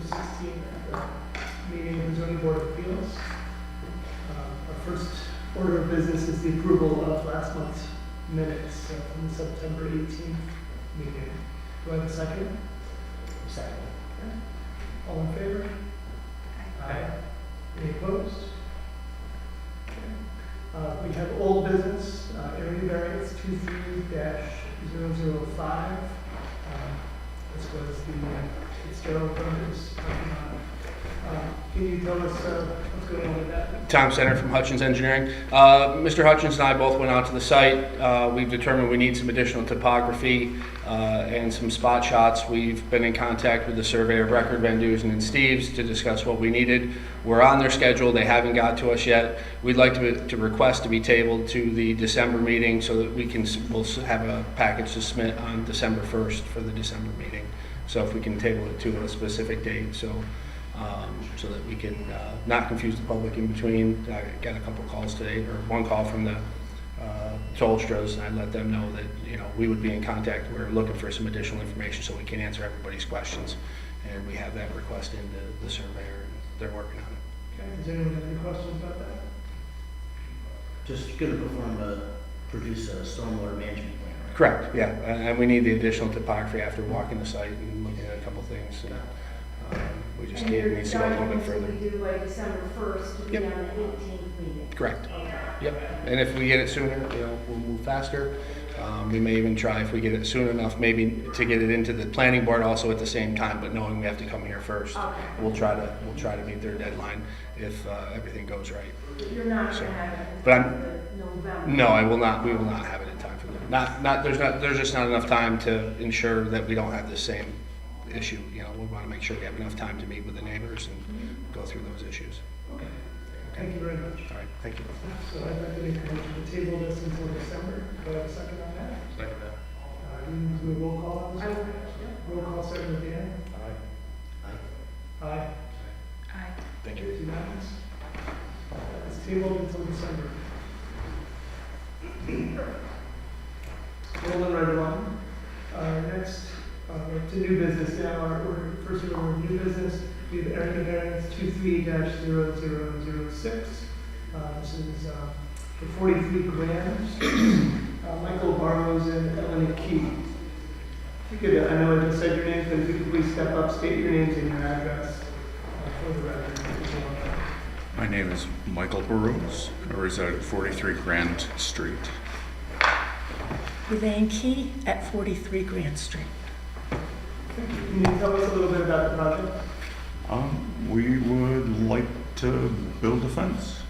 16 at the meeting of the Zoning Board of Appeals. Our first order of business is the approval of last month's minutes from the September 18th meeting. Do I have a second? Second. Okay. All in favor? Aye. Any opposed? Okay. We have old business, area variance 23-005. This was the Fitzgerald Brothers parking lot. Can you tell us what's going on with that? Tom Center from Hutchins Engineering. Mr. Hutchins and I both went out to the site. We've determined we need some additional topography and some spot shots. We've been in contact with the surveyor of record, Van Dusen and Steves, to discuss what we needed. We're on their schedule. They haven't got to us yet. We'd like to request to be tabled to the December meeting so that we'll have a package to submit on December 1st for the December meeting. So if we can table it to a specific date, so that we can not confuse the public in between. I got a couple calls today, or one call from the Tolstras, and I let them know that we would be in contact. We're looking for some additional information so we can answer everybody's questions, and we have that request into the surveyor, and they're working on it. Okay. Does anyone have any questions about that? Just going to produce a stormwater management plan, right? Correct, yeah, and we need the additional topography after walking the site and looking at a couple things. And, we just need to go a little bit further. We do by December 1st to be Yep. on the 18th meeting. Correct. Yep. And if we get it sooner, we'll move faster. We may even try, if we get it soon enough, maybe to get it into the planning board also at the same time, but knowing we have to come here first. Okay. We'll try to meet their deadline if everything goes right. You're not going to have it But until November. No, I will not. We will not have it in time for them. There's just not enough time to ensure that we don't have the same issue. We want to make sure we have enough time to meet with the neighbors and go through those issues. Okay. Thank you very much. All right, thank you. So I'd like to make a motion to table this until December. Do I have a second on that? Second that. You need to do a roll call on this? I will. Roll call starting with Dan. Aye. Aye. Aye. Thank It's you. unanimous. It's tabled until December. Rolling right along. Next, to new business now. Our first order of new business. We have area variance 23-0006. This is for 43 Glens. Michael Barrows and Ellen Key. If you could, I know I just said your names, but if you could please step up, state your names and your address for the record. My name is Michael Burrows. I reside at 43 Grand Street. Elaine Key at 43 Grand Street. Can you tell us a little bit about the project? We would like to build a fence.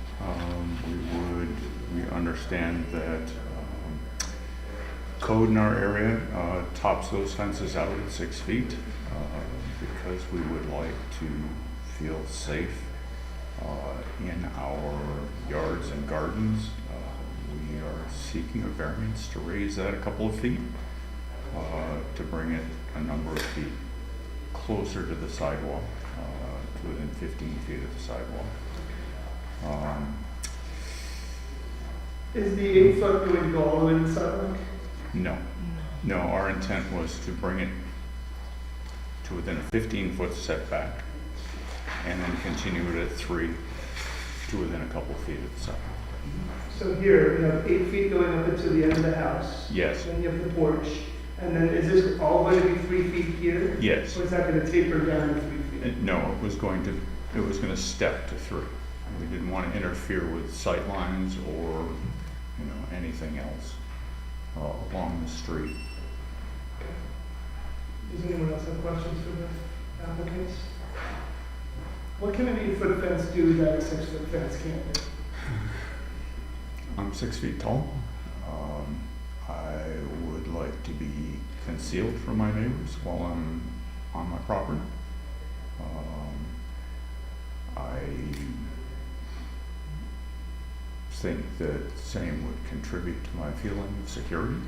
We understand that code in our area tops those fences out at 6 feet because we would like to feel safe in our yards and gardens. We are seeking a variance to raise that a couple of feet to bring it a number of feet closer to the sidewalk, to within 15 feet of the sidewalk. Is the 8 foot going to go all the way to the sidewalk? No, our intent was to bring it to within a 15-foot setback and then continue it at 3 to within a couple feet of the sidewalk. So here, we have 8 feet going up into the end of the house. Yes. Then you have the porch. And then is this all going to be 3 feet here? Yes. Or is that going to taper down to 3 feet? No, it was going to step to 3. We didn't want to interfere with sight lines or anything else along the street. Does anyone else have questions for the applicants? What can an 8 foot fence do that a 6 foot fence can't do? I'm 6 feet tall. I would like to be concealed from my neighbors while I'm on my property. I think that same would contribute to my feeling of security.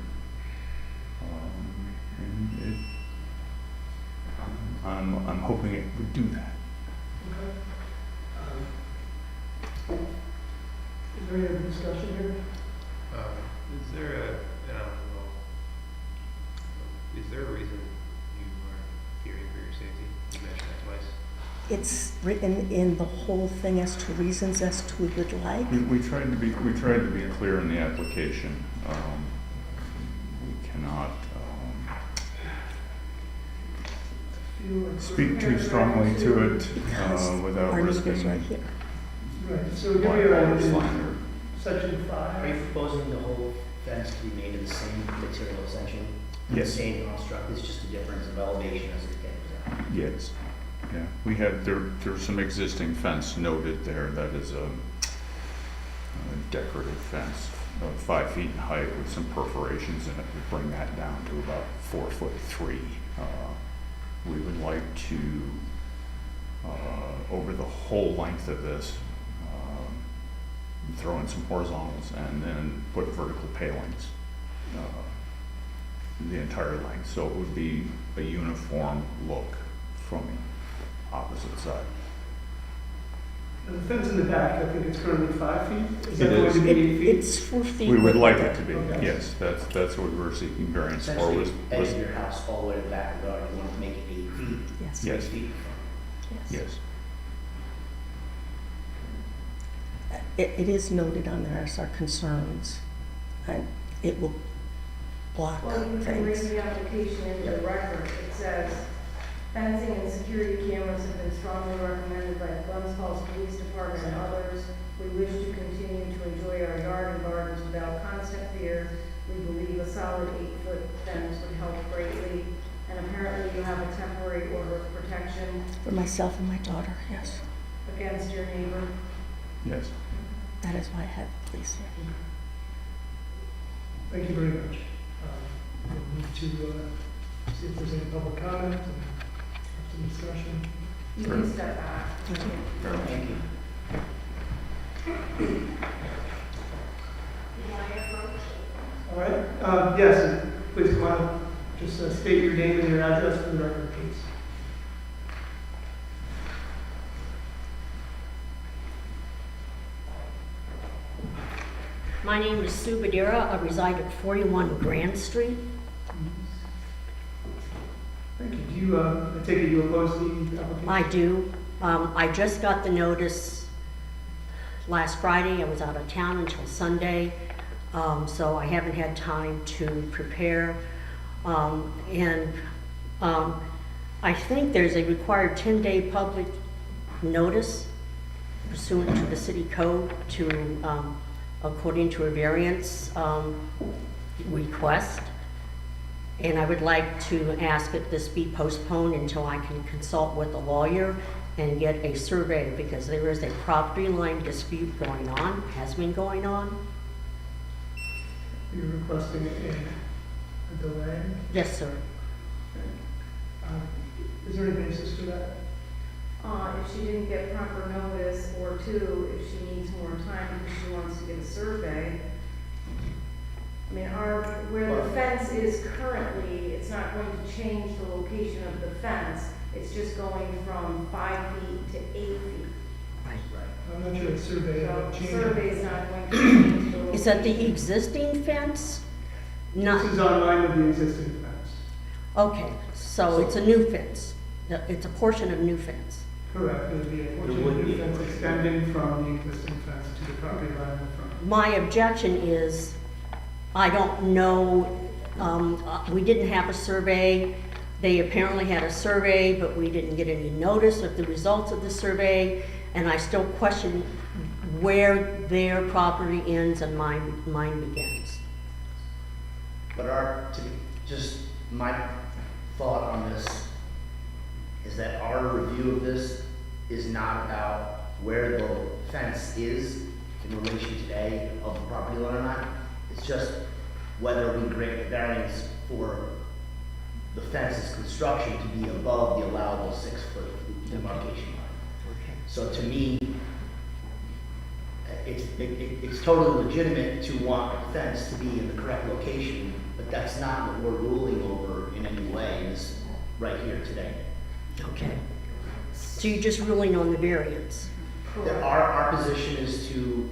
I'm hoping it would do that. Okay. Is there any other discussion here? Is there a, I don't know, is there a reason you are fearing for your safety? You mentioned that twice. it's written in the whole thing as to reasons as to we would like. We tried to be clear in the application. We cannot speak too strongly to it Because without our neighbor's risking right here. Right, so give me liability, a slander. section Are you 5. proposing the whole fence to be made of the same material essentially? The Yes. same construct, it's just a difference of elevation as it gets out? Yes, yeah, we have, there's some existing fence noted there that is a decorative fence of 5 feet in height with some perforations in it to bring that down to about 4'3". We would like to, over the whole length of this, throw in some horizontals and then put vertical palings the entire length, so it would be a uniform look from the opposite side. And the fence in the back, I think it's currently 5 feet. Is It that going is. to be 8 feet? It's 4 feet. We would like width. it to be, Okay. yes, that's what we were seeking variance for, Essentially, was, edge of your house all the way to the back of the yard, you want to make it 8 feet, Yes. Yes. 6 feet. yes. It is noted on there as our concerns, and it will block Well, you can read things. the application into the record. It says, fencing and security cameras have been strongly recommended by the Glens Police Department and others. We wish to continue to enjoy our yard and gardens without constant fear. We believe a solid 8-foot fence would help greatly. And apparently you have a temporary order of protection For myself and my daughter, yes. against your neighbor. Yes. That is why I have the police here. Thank you very much. We'll move to see if there's any public comment and have some discussion. You Sure. can step back. Thank you. Thank you. All right, yes, please come on up. Just state your name and your address for the record, please. My name is Sue Badira. I reside at 41 Grand Street. Thank you. Do you, I take it you oppose the application? I do. I just got the notice last Friday. I was out of town until Sunday, so I haven't had time to prepare. I think there's a required 10-day public notice pursuant to the city code to, according to a variance request. And I would like to ask that this be postponed until I can consult with a lawyer and get a survey, because there is a property line dispute going on, has been going on. You're requesting a delay? Yes, sir. Is there any basis for that? If she didn't get proper notice, or two, if she needs more time because she wants to get a survey. I mean, where the fence is currently, it's not going to change the location of the fence. It's just going from 5 feet to 8 feet. Right. I'm not sure the survey So will the change. survey is not going to change the location. Is that the existing fence? This Not, is on line with the existing fence. okay, so it's a new fence. It's a portion of new fence. Correct. There would be a portion of new fence extending from the existing fence to the property line in the front. My objection is, I don't know, we didn't have a survey. They apparently had a survey, but we didn't get any notice of the results of the survey. And I still question where their property ends and mine begins. But just my thought on this is that our review of this is not about where the fence is in relation today of the property line or not. It's just whether we grant the variance for the fence's construction to be above the allowable 6-foot demarcation line. So to me, it's totally legitimate to want a fence to be in the correct location, but that's not what we're ruling over in any way, is right here today. Okay. So you're just ruling on the variance? Our position is to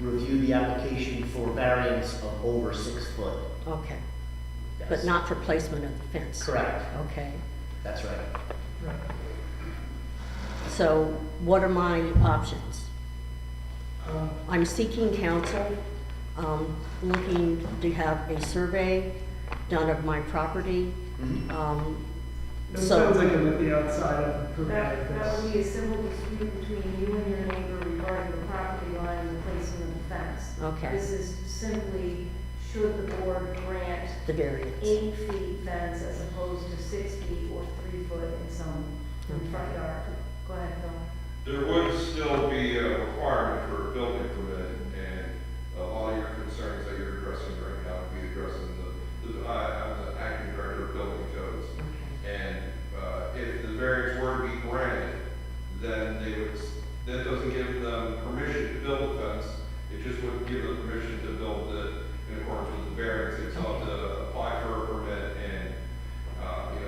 review the application for variance of over 6 foot. Okay. Yes. But not for placement of the fence? Correct, Okay. that's right. Right. So what are my options? Um, I'm seeking counsel, looking to have a survey done of my property. It So- sounds like it would be outside of the purview That, of that would this. be a civil dispute between you and your neighbor regarding the property line and the placement of the fence. Okay, This is simply, should the board grant the variance. 8 feet fence as opposed to 6 feet or 3 foot in some front yard. Go ahead, Phil. There would still be a requirement for a building permit, and a lot of your concerns that you're addressing right now would be addressing I'm the acting director of building codes. And, if the variance were to be granted, then that doesn't give them permission to build the fence. It just would give them permission to build it in accordance with the variance. It's up to apply for a permit, and,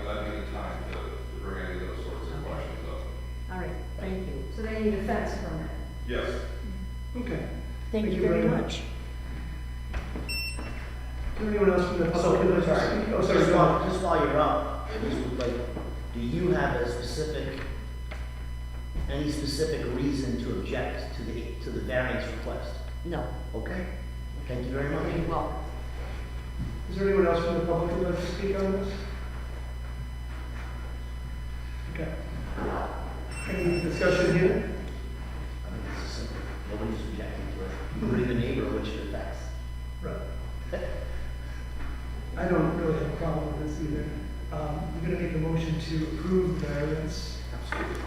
that'd be the time to bring any of those sorts of questions up. All right, thank you. So they need a fence permit. Yes. Okay. Thank you very much. Is there anyone else from the public who'd like to speak? Oh, sorry, Just go on. just while you're up, I just would like, do you have any specific reason to object to the variance request? No, Okay, thank you very much. you're welcome. Is there anyone else from the public who'd like to speak on this? Okay. Any discussion here? I think it's simple, nobody's objecting to it, including the neighbor, which it affects. Right. I don't really have a problem with this either. I'm gonna make a motion to approve the variance. Absolutely.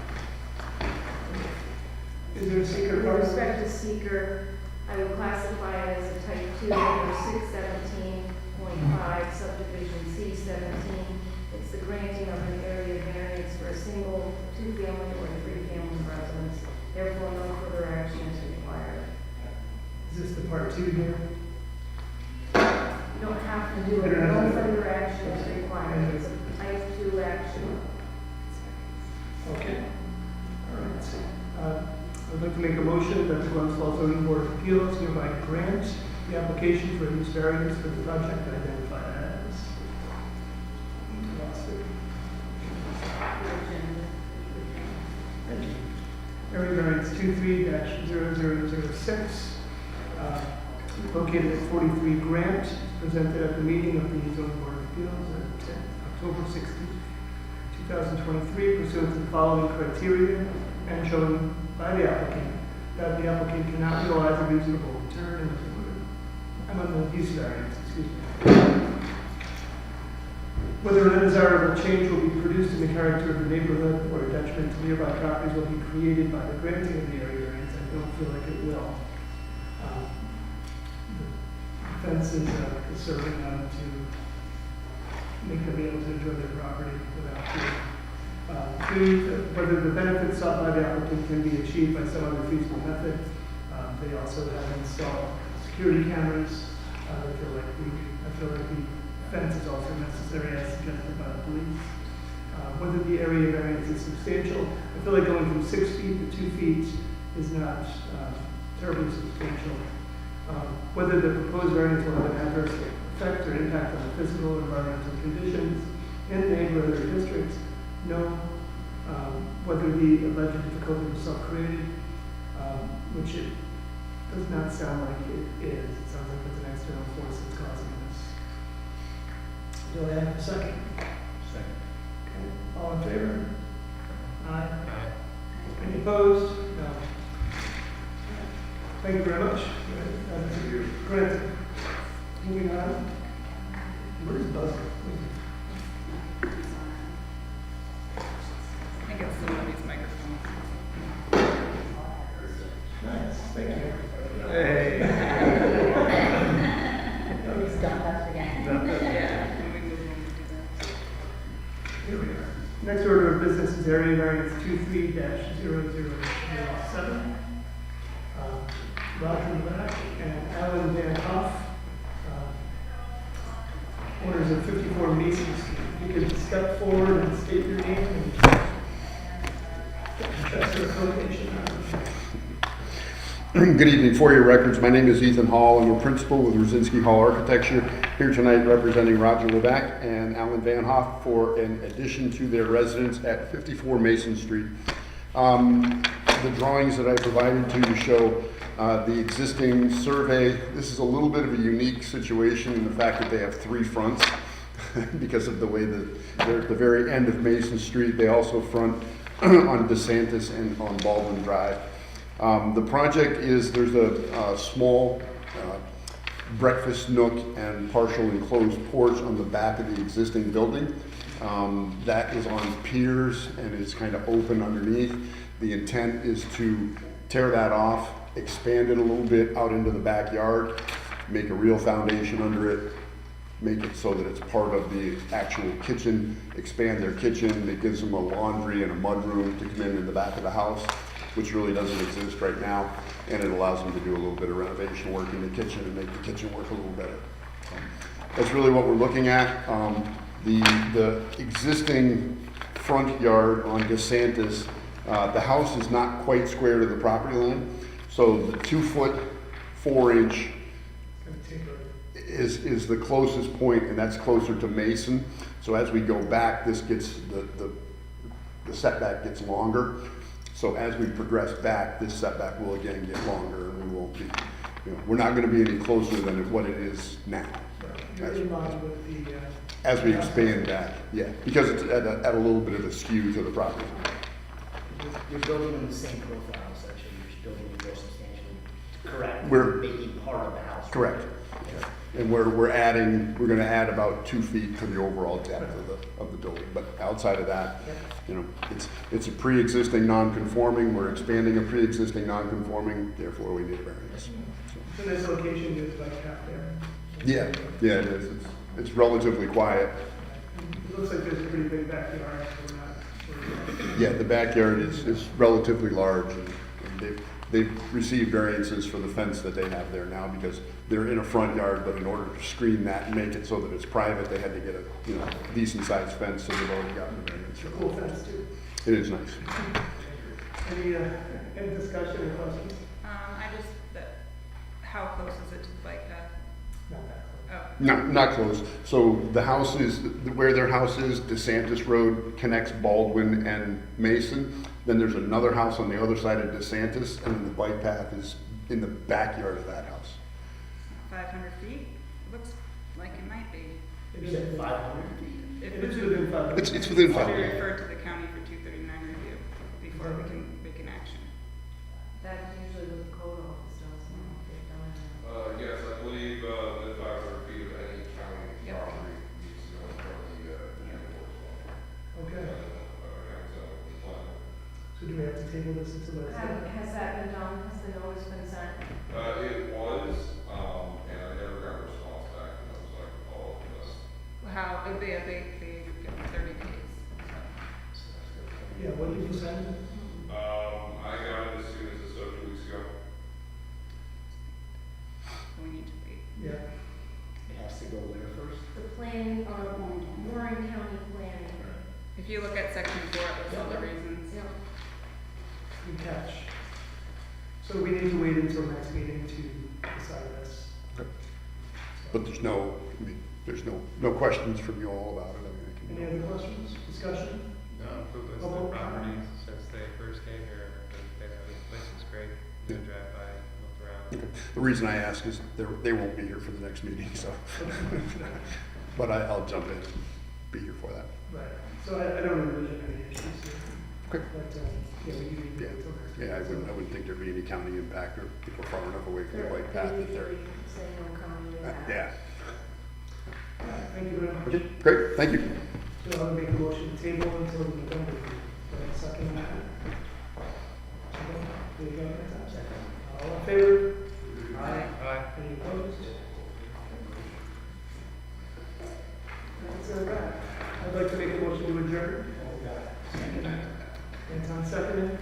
Is there a seeker With part? respect to seeker, I would classify it as a type 2 under 617.5 subdivision C17. It's the granting of an area variance for a single 2-family or 3-family residence. Therefore, no further action is required. Is this the part 2 here? You don't have to do it, no further action is required. It's a type 2 action. Okay. All right. I'd like to make a motion that the Glens Zoning Board of Appeals hereby grant the application for a use variance for the project identified as. Lost it. Thank you. Area variance 23-0006, located at 43 Grant, presented at the meeting of the Zoning Board of Appeals on October 16, 2023, pursuant to the following criteria and shown by the applicant that the applicant cannot realize a reasonable return I'm on the use variance, excuse me. Whether an undesirable change will be produced in the character of the neighborhood or a detriment to nearby properties will be created by the granting of the area variance, I don't feel like it will. The fence is serving them to make them be able to enjoy their property without fear. Two, whether the benefits sought by the applicant can be achieved by some other feasible method. They also have installed security cameras. I feel like the fence is also necessary as suggested by the police. Whether the area variance is substantial, I feel like going from 6 feet to 2 feet is not terribly substantial. Whether the proposed variance will have an adverse effect or impact on the physical or environmental conditions in the neighborhood or district, no. Whether the alleged difficulty was self-created, which it does not sound like it is. It sounds like it's an external force that's causing this. Do I have a second? Second. Okay. All in favor? Aye. Any opposed? No. Thank you very much. Granted. Moving on. Where's Buzzer? I think it's somebody's microphone. Nice, thank you. Hey. Yeah. When we move on, we do that. Here we are. Next order of business is area variance 23-0007. Roger Levack and Alan Van Hoff, owners of 54 Mason Street. You could step forward and state your name and address your affiliation. Good evening. For your records, my name is Ethan Hall. I'm a principal with Rosinski Hall Architecture, here tonight representing Roger Levack and Alan Van Hoff for an addition to their residence at 54 Mason Street. The drawings that I provided to you show the existing survey. This is a little bit of a unique situation in the fact that they have three fronts because of the way that they're at the very end of Mason Street. They also front on DeSantis and on Baldwin Drive. The project is, there's a small breakfast nook and partial enclosed porch on the back of the existing building. That is on piers and is kind of open underneath. The intent is to tear that off, expand it a little bit out into the backyard, make a real foundation under it, make it so that it's part of the actual kitchen, expand their kitchen. It gives them a laundry and a mudroom to come in the back of the house, which really doesn't exist right now, and it allows them to do a little bit of renovation work in the kitchen and make the kitchen work a little better. That's really what we're looking at. The existing front yard on DeSantis, the house is not quite square to the property line, so the 2-foot 4-inch is the closest point, and that's closer to Mason. So as we go back, this gets the setback gets longer. So as we progress back, this setback will again get longer, and we won't be, we're not going to be any closer than what it is now. You're in line with the, As we expand back, yeah, because it's at a little bit of a skew to the property. You're building in the same profile, essentially, you're building it more substantially. Correct. We're- making part of the house. Correct. And we're going to add about 2 feet to the overall depth of the building. But outside of that, it's a pre-existing non-conforming. We're expanding a pre-existing non-conforming, therefore we need a variance. so this location is like half there. Yeah, it is. It's relatively quiet. It looks like there's a pretty big backyard, so we're not. Yeah, the backyard is relatively large, and they've received variances for the fence that they have there now because they're in a front yard, but in order to screen that and make it so that it's private, they had to get a decent sized fence, so they've already gotten the variance. Cool fence too. It is nice. Any discussion or questions? How close is it to the bike path? Not that close. Oh, Not close. So the house is, where their house is, DeSantis Road connects Baldwin and Mason. Then there's another house on the other side of DeSantis, and then the bike path is in the backyard of that house. 500 feet? It looks like it might be. It You said is 500 feet? It's within 500. It's within Should 5. we refer to the county for 239 review before we can make an action? That's usually what the code office does, and they've done it. Yes, I believe, that 500 feet of any county Yep. property needs to go in front of the, county board as well. Okay, so do we have to table this until the? Has that been done? Has the notice been sent? It was, and I never got a response back, and I was like, oh, that's, How, they give them 30 days. Yeah, what did you send? I got it as soon as it's 2 weeks ago. We need to wait. Yeah. It has to go where first? The planning, Warren County Planning. If you look at section 4, it lists all the reasons. Yeah. Good catch. So we need to wait until next meeting to decide this. But there's no questions from you all about it. I mean, I Any can- other questions, discussion? No, who lists Oh, the properties since they first came here, they have, this place is great, you can drive by, look around. Okay. The reason I ask is they won't be here for the next meeting, so. But I'll jump in and be here for that. Right, so I don't envision any issues here. Okay. But, yeah, we need to wait until next. Yeah, I wouldn't think there'd be any county impact, or if we're far enough away from the bike path that they're, Usually say no county impact. yeah. Thank you very much. Okay, great, thank you. So I'll make a motion to table until November. Second. There you go. All in favor? Aye. Any opposed? That's a wrap. I'd like to make a motion to adjourn. Anton seconded.